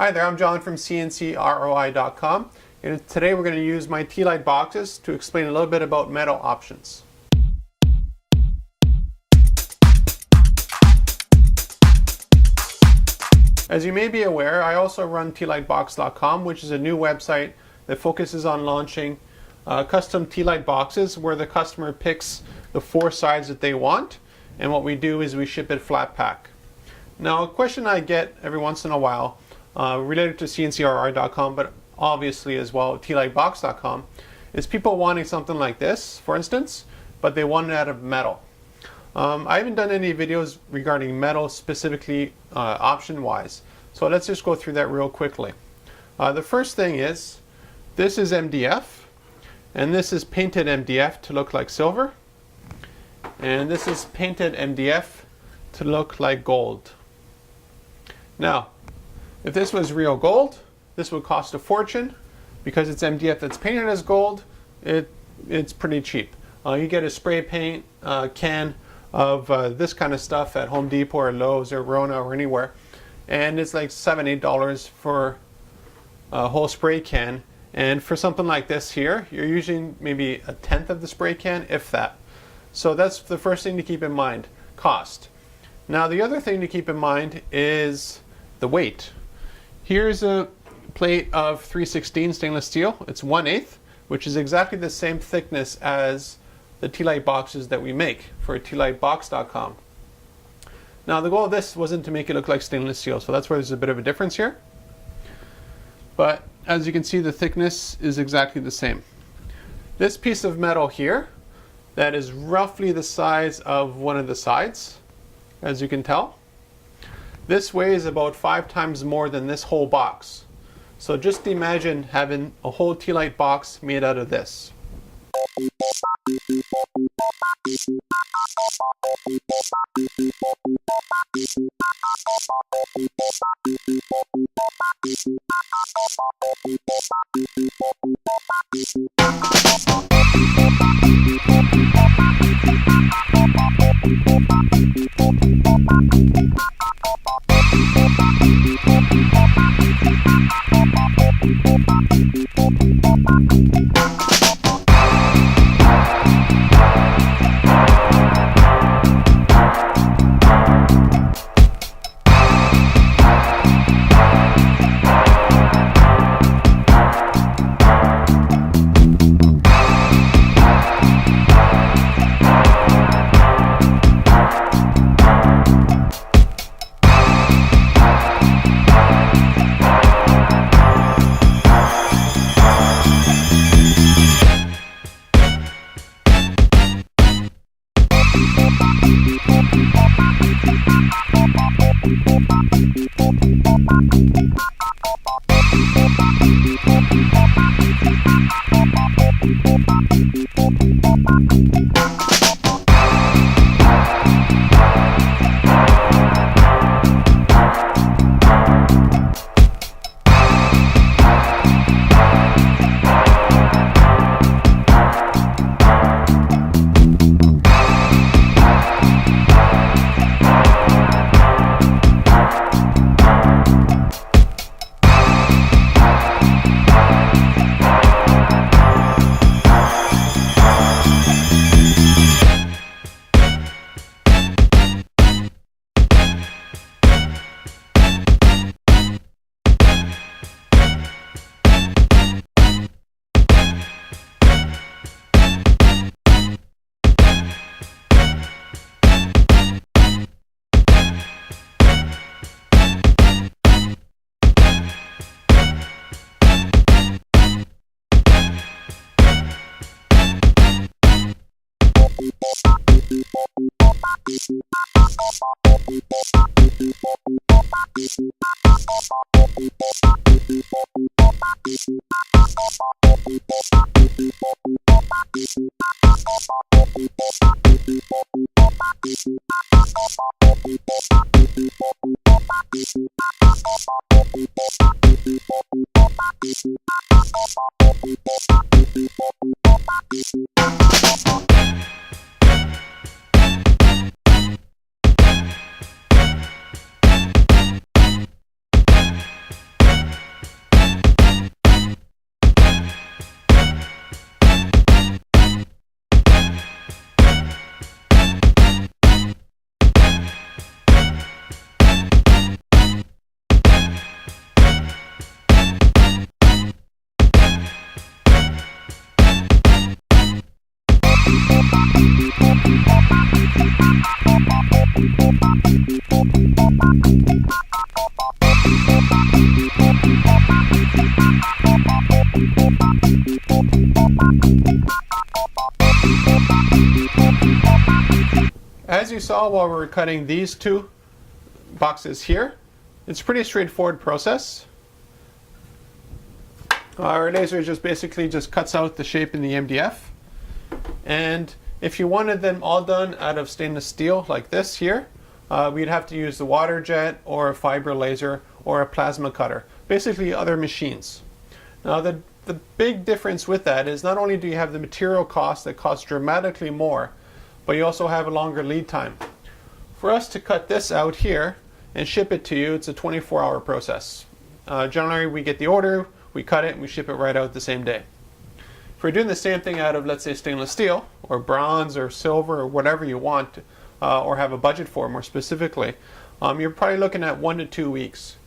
Hi there, I'm John from CNCKing.com, and today we're going to use my T-Light boxes to explain a little bit about metal options. As you may be aware, I also run tlightbox.com, which is a new website that focuses on launching custom T-Light boxes where the customer picks the 4 sides that they want, and what we do is we ship it flat pack. Now, a question I get every once in a while related to CNCKing.com, but obviously as well tlightbox.com, is people wanting something like this, for instance, but they want it out of metal. I haven't done any videos regarding metal specifically option-wise, so let's just go through that real quickly. The first thing is, this is MDF, and this is painted MDF to look like silver, and this is painted MDF to look like gold. Now, if this was real gold, this would cost a fortune. Because it's MDF that's painted as gold, it's pretty cheap. You get a spray paint can of this kind of stuff at Home Depot or Lowe's or Rona or anywhere, and it's like $7-8 for a whole spray can. And for something like this here, you're using maybe 1/10 of the spray can, if that. So that's the first thing to keep in mind, cost. Now the other thing to keep in mind is the weight. Here's a plate of 316 stainless steel. It's 1/8, which is exactly the same thickness as the T-Light boxes that we make for tlightbox.com. Now the goal of this wasn't to make it look like stainless steel, so that's where there's a bit of a difference here. But as you can see, the thickness is exactly the same. This piece of metal here, that is roughly the size of one of the sides, as you can tell. This weighs about 5 times more than this whole box. So just imagine having a whole T-Light box made out of this. As you saw while we were cutting these two boxes here, it's a pretty straightforward process. Our laser just basically cuts out the shape in the MDF. And if you wanted them all done out of stainless steel like this here, we'd have to use the water jet or a fiber laser or a plasma cutter, basically other machines. Now the big difference with that is not only do you have the material cost that costs dramatically more, but you also have a longer lead time. For us to cut this out here and ship it to you, it's a 24-hour process. Generally we get the order, we cut it, and we ship it right out the same day. If we're doing the same thing out of, let's say, stainless steel or bronze or silver or whatever you want, or have a budget for more specifically, you're probably looking at 1 to 2 weeks.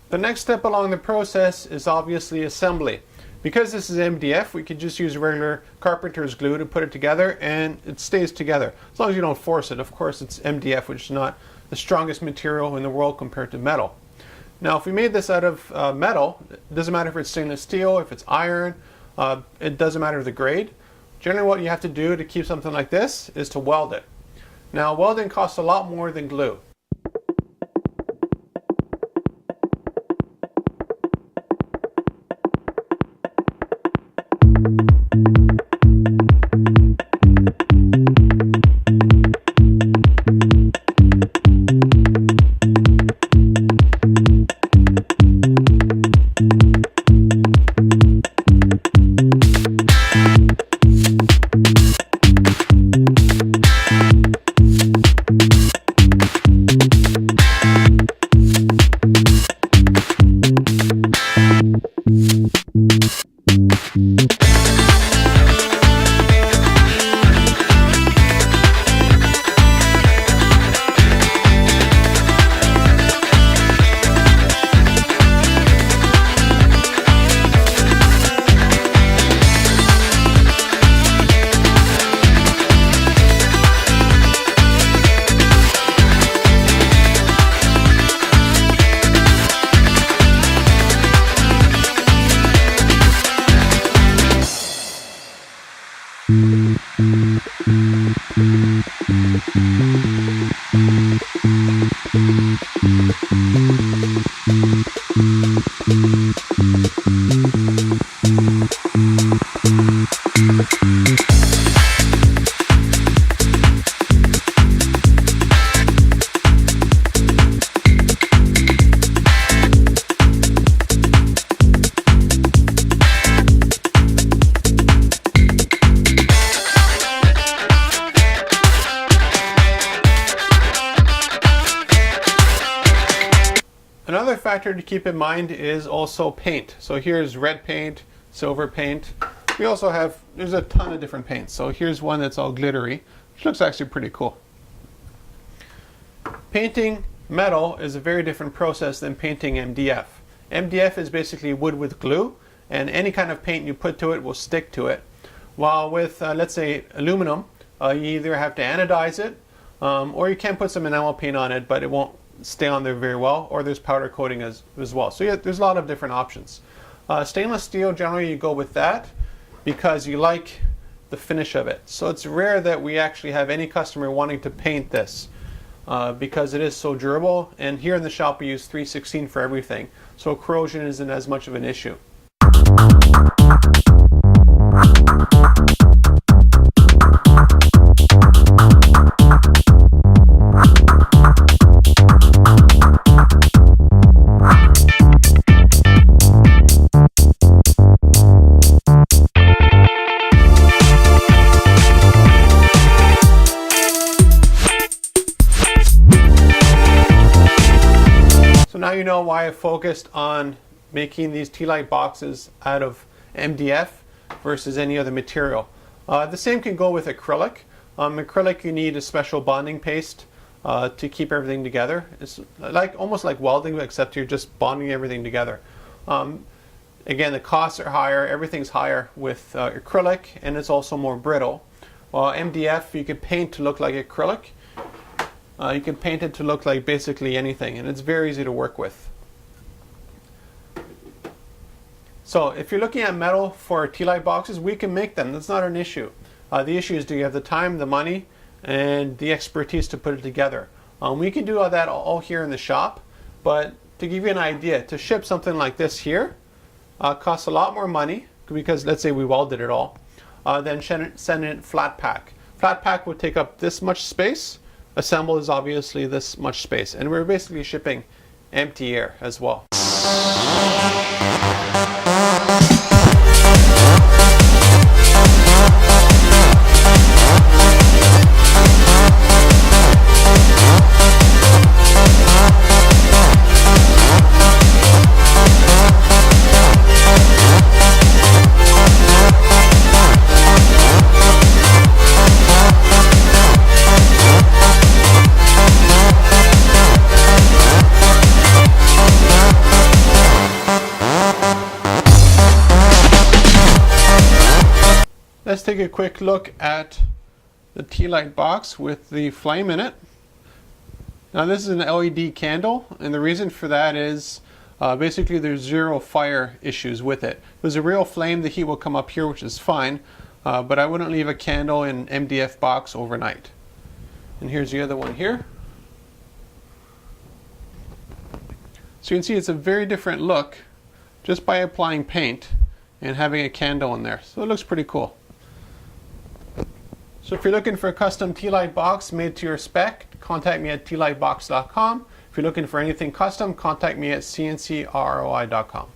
The next step along the process is obviously assembly. Because this is MDF, we could just use regular carpenter's glue to put it together and it stays together. As long as you don't force it. Of course, it's MDF, which is not the strongest material in the world compared to metal. Now, if we made this out of metal, it doesn't matter if it's stainless steel, if it's iron, it doesn't matter the grade. Generally what you have to do to keep something like this is to weld it. Now, welding costs a lot more than glue. Another factor to keep in mind is also paint. So here's red paint, silver paint. We also have, there's a ton of different paints. So here's one that's all glittery, which looks actually pretty cool. Painting metal is a very different process than painting MDF. MDF is basically wood with glue, and any kind of paint you put to it will stick to it. While with, let's say, aluminum, you either have to anodize it, or you can put some enamel paint on it, but it won't stay on there very well, or there's powder coating as well. So yeah, there's a lot of different options. Stainless steel, generally you go with that because you like the finish of it. So it's rare that we actually have any customer wanting to paint this because it is so durable, and here in the shop we use 316 for everything, so corrosion isn't as much of an issue. So now you know why I focused on making these T-Lite boxes out of MDF versus any other material. The same can go with acrylic. Acrylic, you need a special bonding paste to keep everything together. It's like almost like welding, except you're just bonding everything together. Again, the costs are higher, everything's higher with acrylic, and it's also more brittle. While MDF, you can paint to look like acrylic. You can paint it to look like basically anything, and it's very easy to work with. So if you're looking at metal for T-Lite boxes, we can make them. That's not an issue. The issue is, do you have the time, the money, and the expertise to put it together? We can do all that all here in the shop, but to give you an idea, to ship something like this here costs a lot more money, because let's say we welded it all, than send it flat pack. Flat pack would take up this much space. Assemble is obviously this much space, and we're basically shipping empty air as well. Let's take a quick look at the T-Lite box with the flame in it. Now this is an LED candle, and the reason for that is basically there's zero fire issues with it. If there's a real flame, the heat will come up here, which is fine, but I wouldn't leave a candle in an MDF box overnight. And here's the other one here. So you can see it's a very different look just by applying paint and having a candle in there. So it looks pretty cool. So if you're looking for a custom T-Lite box made to your spec, contact me at tlitebox.com. If you're looking for anything custom, contact me at CNCKing.com.